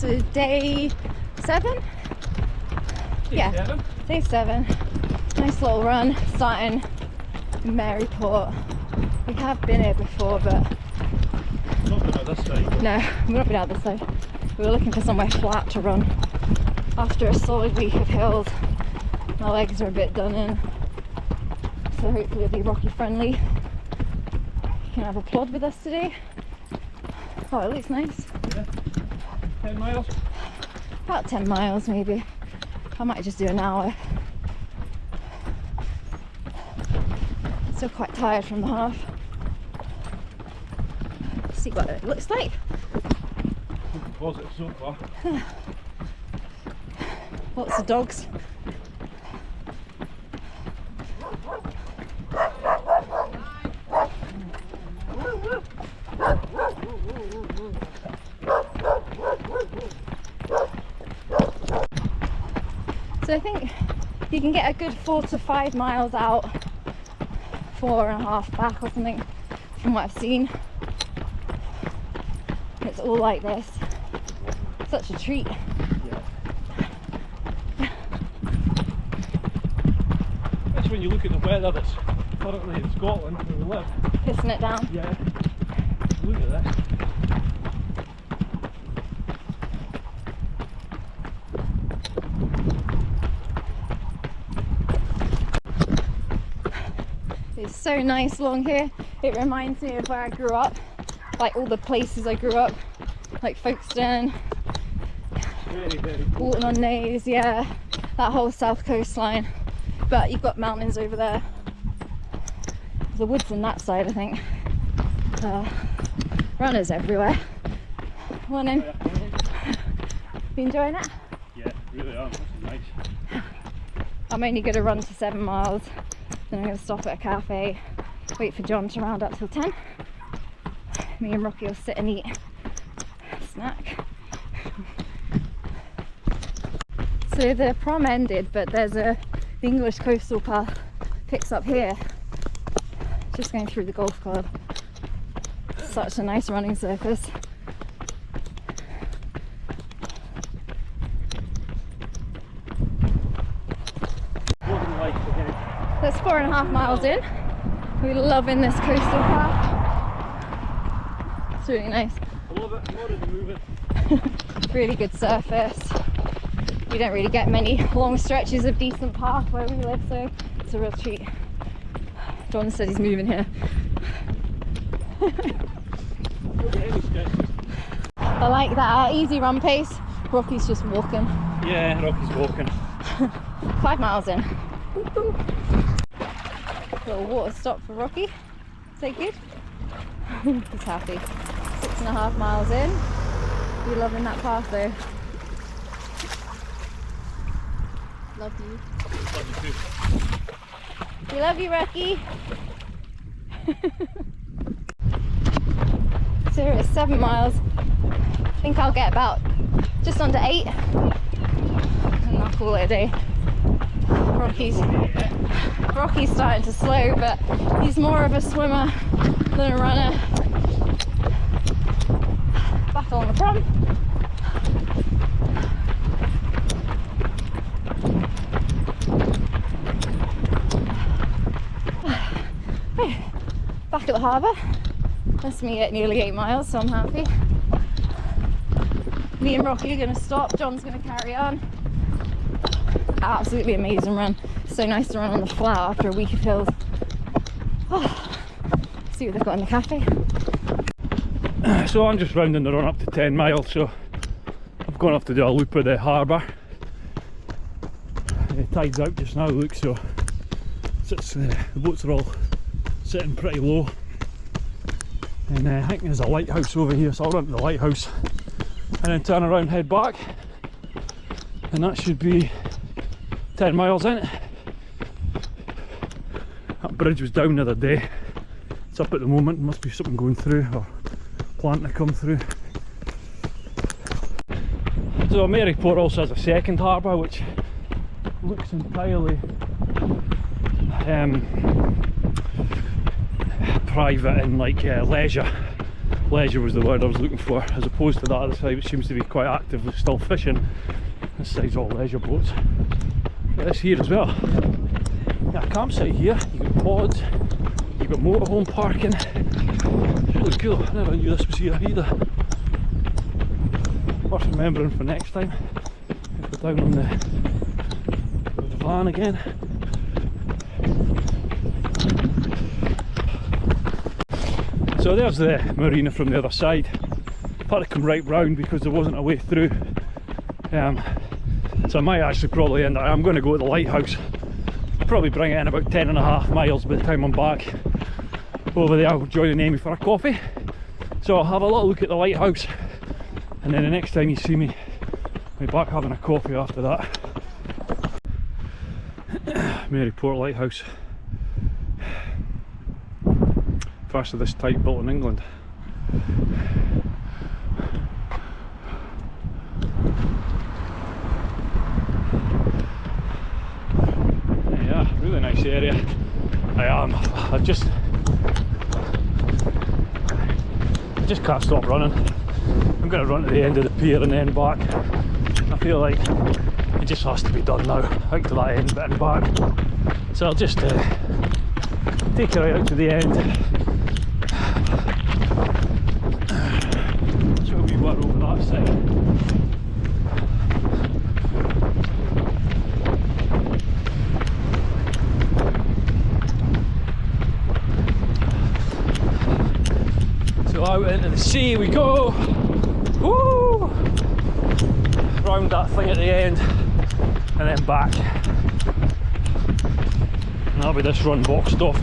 So day 7? Yeah, day 7. Nice little run starting in Maryport. We have been here before, but not been out this side. No, we've not been out this side. We were looking for somewhere flat to run after a solid week of hills. My legs are a bit done in, so hopefully it'll be rocky friendly. You can have a plod with us today. Oh, it looks nice. Yeah. 10 miles? About 10 miles maybe. I might just do an hour. Still quite tired from the half. See what it looks like. Positive so far. Lots of dogs. So I think you can get a good 4 to 5 miles out, 4.5 back or something from what I've seen. It's all like this. Such a treat. That's when you look at the weather that's currently in Scotland where we live. Pissing it down. Yeah. Look at this. It's so nice along here. It reminds me of where I grew up, like all the places I grew up, like Folkestone, Very, very cool. Walton on Naze, yeah, that whole south coastline. But you've got mountains over there. The woods on that side, I think. Runners everywhere. Morning. You enjoying it? Yeah, really are. This is nice. I'm only going to run to 7 miles. Then I'm going to stop at a cafe, wait for John to round up till 10. Me and Rocky will sit and eat a snack. So the prom ended, but there's the English coastal path picks up here. Just going through the golf club. Such a nice running surface. That's 4.5 miles in. We're loving this coastal path. It's really nice. I love it. I'm ready to move it. Really good surface. We don't really get many long stretches of decent path where we live, so it's a real treat. John said he's moving here. I like that easy run pace. Rocky's just walking. Yeah, Rocky's walking. 5 miles in. Little water stop for Rocky. Is that good? He's happy. 6.5 miles in. You're loving that path though. Love you. Love you too. We love you, Rocky. So we're at 7 miles. I think I'll get about just under 8 and I'll call it a day. Rocky's starting to slow, but he's more of a swimmer than a runner. Back on the prom. Back at the harbour. That's me at nearly 8 miles, so I'm happy. Me and Rocky are going to stop. John's going to carry on. Absolutely amazing run. So nice to run on the flat after a week of hills. Oh, see what they've got in the cafe. So I'm just rounding the run up to 10 miles, so I've gone off to do a loop of the harbour. The tide's out just now, look, so the boats are all sitting pretty low. And I think there's a lighthouse over here, so I'll run to the lighthouse and then turn around and head back. And that should be 10 miles in. That bridge was down the other day. It's up at the moment, must be something going through or planting to come through. So Maryport also has a second harbour which looks entirely private and like leisure leisure was the word I was looking for, as opposed to that other side which seems to be quite active with still fishing. This side's all leisure boats. But this here as well. Yeah, a campsite here, you've got pods, you've got motorhome parking. It's really cool, I never knew this was here either. Worth remembering for next time, if we're down on the van again. So there's the marina from the other side. I've had to come right round because there wasn't a way through. So I might actually probably end up, I'm going to go to the lighthouse. Probably bring it in about 10.5 miles by the time I'm back. Over there I'll join Amy for a coffee. So I'll have a little look at the lighthouse, and then the next time you see me, I'll be back having a coffee after that. Maryport Lighthouse. First of this type built in England. Yeah, really nice area. I just can't stop running. I'm going to run to the end of the pier and then back. I feel like it just has to be done now, out to that end bit and back. So I'll just take it right out to the end. So we were over that side. So out into the sea we go. Woo! Round that thing at the end and then back. And that'll be this run boxed off.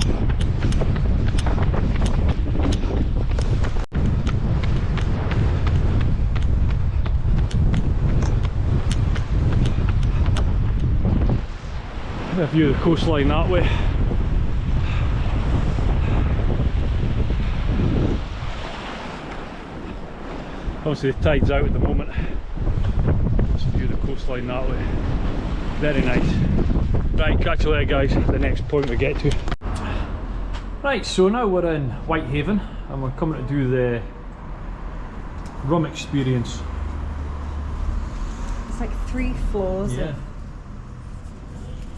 A view of the coastline that way. Obviously the tide's out at the moment. Let's view the coastline that way. Very nice. Right, catch you later guys, the next point we get to. Right, so now we're in Whitehaven and we're coming to do the rum experience. It's like 3 floors Yeah. of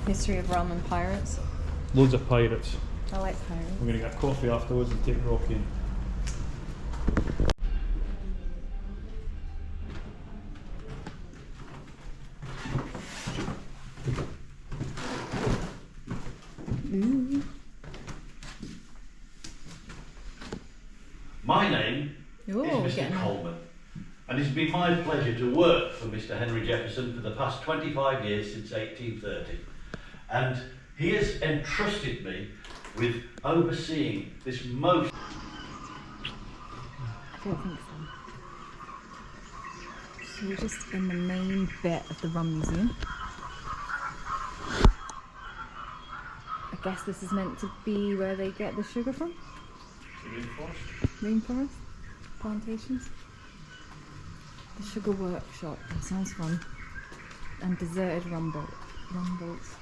history of rum and pirates. Loads of pirates. I like pirates. We're going to get coffee afterwards and take Rocky in. My name Ooh, is Mr. Coleman, and it's been my pleasure to work for Mr. Henry Jefferson for the past 25 years, since 1830. And he has entrusted me with overseeing this most... I don't think so. So we're just in the main bit of the rum museum. I guess this is meant to be where they get the sugar from? Rainforest? Plantations? The sugar workshop, that sounds fun. And deserted rum boats.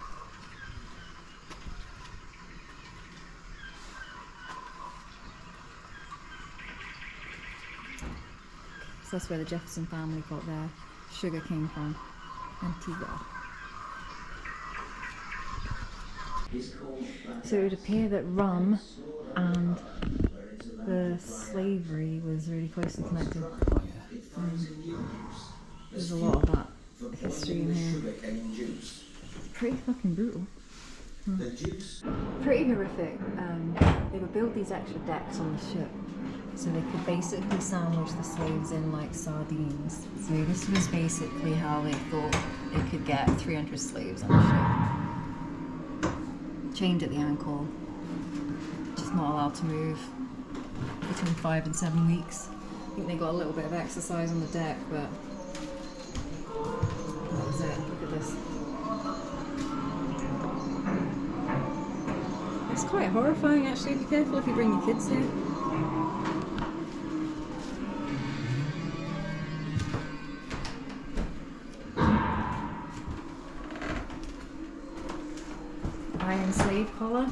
So that's where the Jefferson family got their sugar cane from. Antigua. So it would appear that rum and the slavery was really closely connected. There's a lot of that history in here. Pretty fucking brutal. Pretty horrific. They would build these extra decks on the ship so they could basically sandwich the slaves in like sardines. So this was basically how they thought they could get 300 slaves on the ship. Chained at the ankle, just not allowed to move between 5 and 7 weeks. I think they got a little bit of exercise on the deck, but that was it. Look at this. It's quite horrifying actually. Be careful if you bring your kids here. Iron slave collar.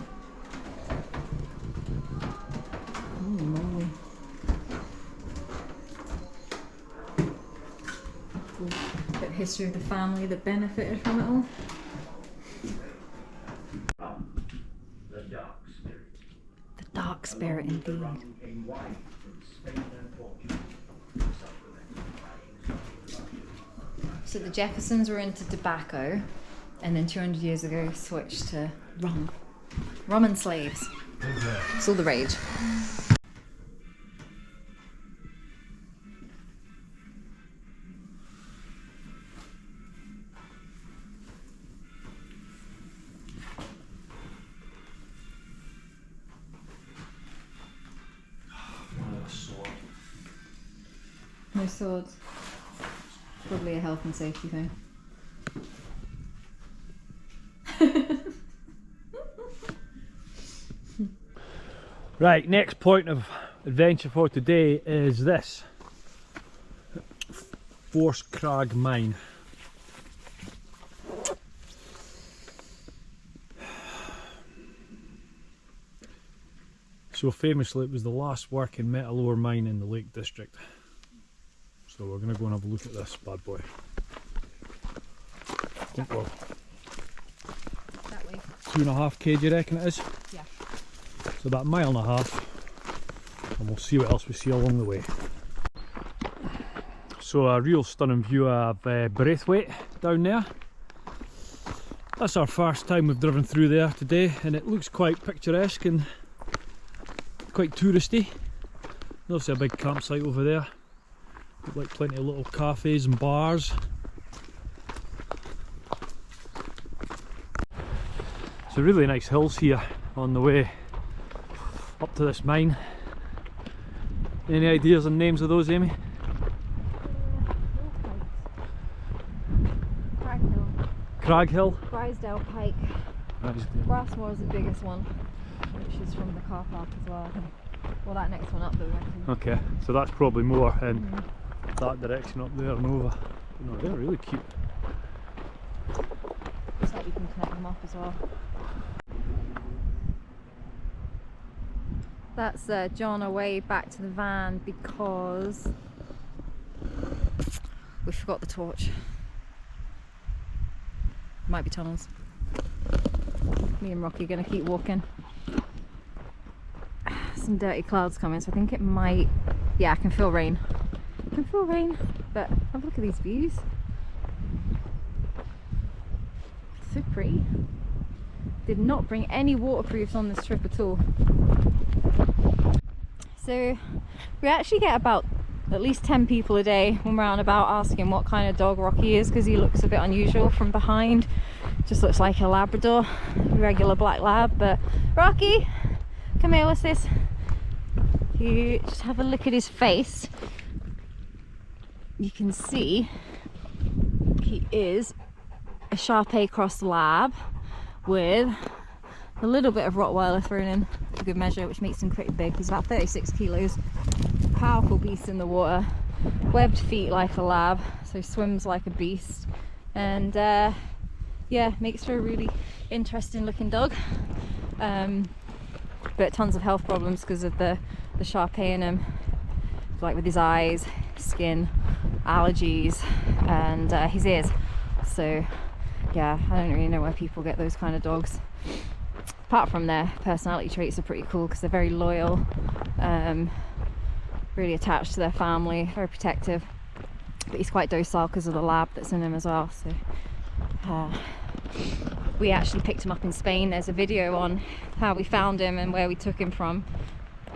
Holy moly. beautiful bit of history of the family that benefited from it all. The dark spirit. The dark spirit indeed. So the Jeffersons were into tobacco, and then 200 years ago switched to rum. Rum and slaves. It's all the rage. No swords. Probably a health and safety thing. Right, next point of adventure for today is this Force Crag mine. So famously it was the last working metal ore mine in the Lake District. So we're going to go and have a look at this bad boy. Well, That way. 2.5 kg you reckon it is? Yeah. So about 1.5 miles, and we'll see what else we see along the way. So a real stunning view of Braithwaite down there. That's our first time we've driven through there today, and it looks quite picturesque and quite touristy. There's obviously a big campsite over there. Look like plenty of little cafes and bars. So really nice hills here on the way up to this mine. Any ideas on names of those, Amy? Crag Hill. Crag Hill? Grisdale Pike. Brassmore is the biggest one, which is from the car park as well. Well, that next one up that we went to. Okay, so that's probably more in that direction up there and over. No, they're really cute. Looks like you can connect them up as well. That's John away back to the van because we forgot the torch. Might be tunnels. Me and Rocky are going to keep walking. Some dirty clouds coming, so I think it might... Yeah, I can feel rain. I can feel rain, but have a look at these views. So pretty. Did not bring any waterproofs on this trip at all. So we actually get about at least 10 people a day when we're out and about asking what kind of dog Rocky is, because he looks a bit unusual from behind. Just looks like a Labrador, regular black lab. But Rocky, come here, what's this? You just have a look at his face. You can see he is a Shar-Pei cross lab with a little bit of Rottweiler thrown in for good measure, which makes him pretty big. He's about 36 kilos. Powerful beast in the water. Webbed feet like a lab, so swims like a beast. And yeah, makes for a really interesting looking dog. But tons of health problems because of the Shar-Pei in him, like with his eyes, skin, allergies, and his ears. So yeah, I don't really know where people get those kind of dogs. Apart from their personality traits are pretty cool because they're very loyal, really attached to their family, very protective. But he's quite docile because of the lab that's in him as well. So we actually picked him up in Spain. There's a video on how we found him and where we took him from.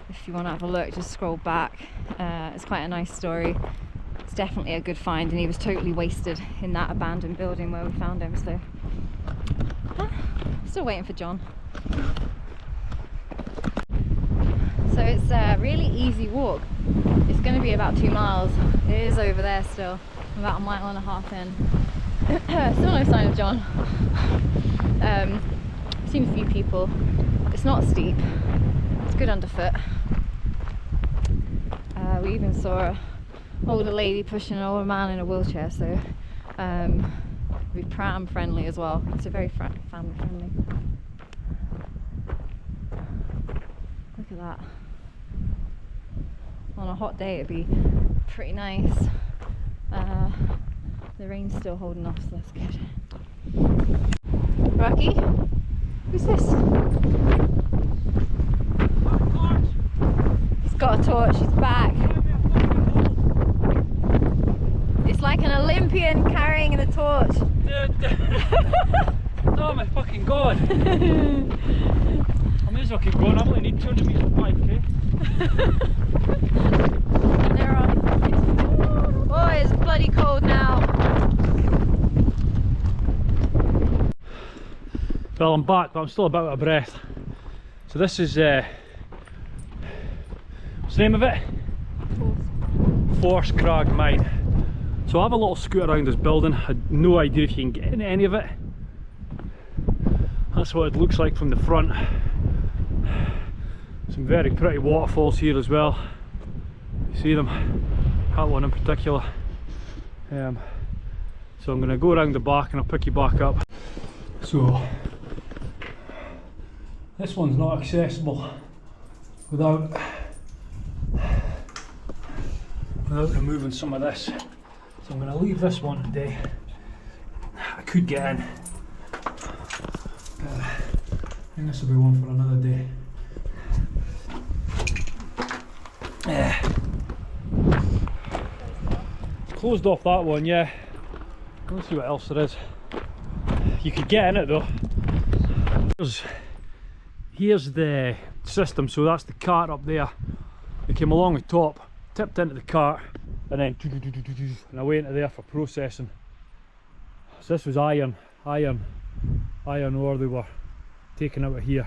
If you want to have a look, just scroll back. It's quite a nice story. It's definitely a good find, and he was totally wasted in that abandoned building where we found him. So still waiting for John. So it's a really easy walk. It's going to be about 2 miles. It is over there still, about 1.5 miles in. Still no sign of John. Seen a few people. It's not steep. It's good underfoot. We even saw an older lady pushing an older man in a wheelchair, so be pram friendly as well. It's a very family friendly. Look at that. On a hot day it'd be pretty nice. The rain's still holding off, so that's good. Rocky? Who's this? He's got a torch, he's back. It's like an Olympian carrying the torch. Oh my fucking god! I may as well keep going, I only need 200 metres for 5k. And they're on. Oh, it's bloody cold now. Well, I'm back, but I'm still about out of breath. So this is, what's the name of it? Force Crag mine. So I have a little scoot around this building. I had no idea if you can get into any of it. That's what it looks like from the front. Some very pretty waterfalls here as well. You see them? That one in particular. So I'm going to go around the back and I'll pick you back up. So this one's not accessible without removing some of this. So I'm going to leave this one today. I could get in. I think this will be one for another day. Closed off that one, yeah. Let's see what else there is. You could get in it though. Here's the system, so that's the cart up there. It came along the top, tipped into the cart, and then and away into there for processing. So this was iron ore they were taking out of here.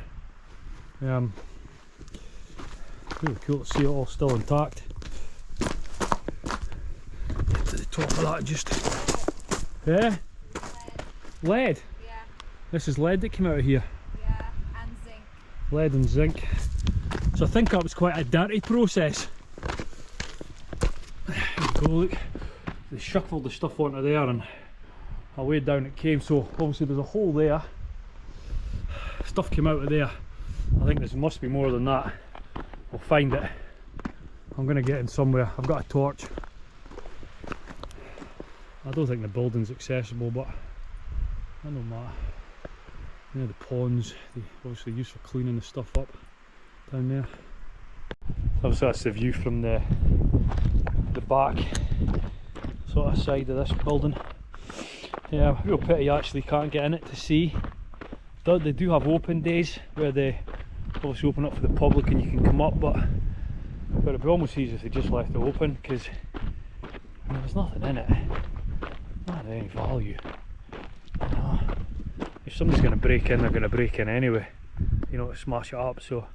Really cool to see it all still intact. Get to the top of that just. Yeah? Lead? Yeah. This is lead that came out of here. Yeah, and zinc. Lead and zinc. So I think that was quite a dirty process. There you go, look. They shuffled the stuff onto there and away down it came. So obviously there's a hole there. Stuff came out of there. I think there must be more than that. We'll find it. I'm going to get in somewhere. I've got a torch. I don't think the building's accessible, but that don't matter. You know, the ponds, they obviously used for cleaning the stuff up down there. Obviously that's the view from the back sort of side of this building. Yeah, real pity actually can't get in it to see. They do have open days where they obviously open up for the public and you can come up, but it'd be almost easier if they just left it open, because I mean, there's nothing in it. Not of any value. No. If somebody's going to break in, they're going to break in anyway, you know, to smash it up. So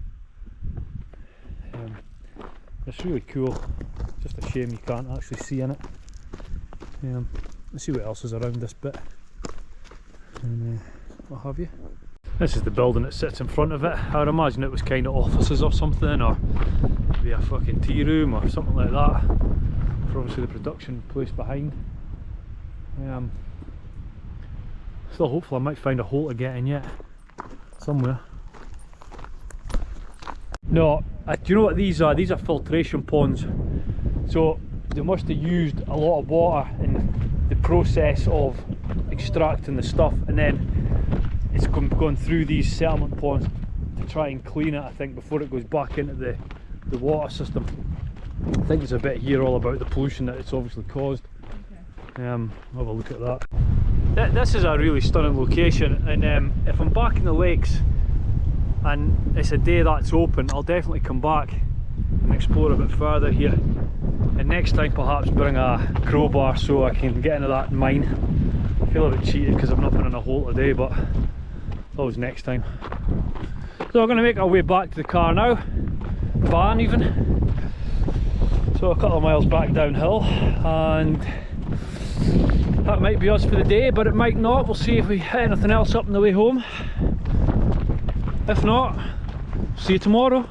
it's really cool. Just a shame you can't actually see in it. Let's see what else is around this bit and what have you. This is the building that sits in front of it. I would imagine it was kind of offices or something, or maybe a fucking tea room or something like that for obviously the production place behind. Still hopeful I might find a hole to get in yet somewhere. No, do you know what these are? These are filtration ponds. So they must have used a lot of water in the process of extracting the stuff, and then it's gone through these settlement ponds to try and clean it, I think, before it goes back into the water system. I think there's a bit here all about the pollution that it's obviously caused. Okay. Have a look at that. This is a really stunning location, and if I'm back in the lakes and it's a day that's open, I'll definitely come back and explore a bit further here. And next time perhaps bring a crowbar so I can get into that mine. I feel a bit cheated because I've not been in a hole today, but always next time. So we're going to make our way back to the car now, van even. So a couple of miles back downhill, and that might be us for the day, but it might not. We'll see if we hit anything else up on the way home. If not, see you tomorrow.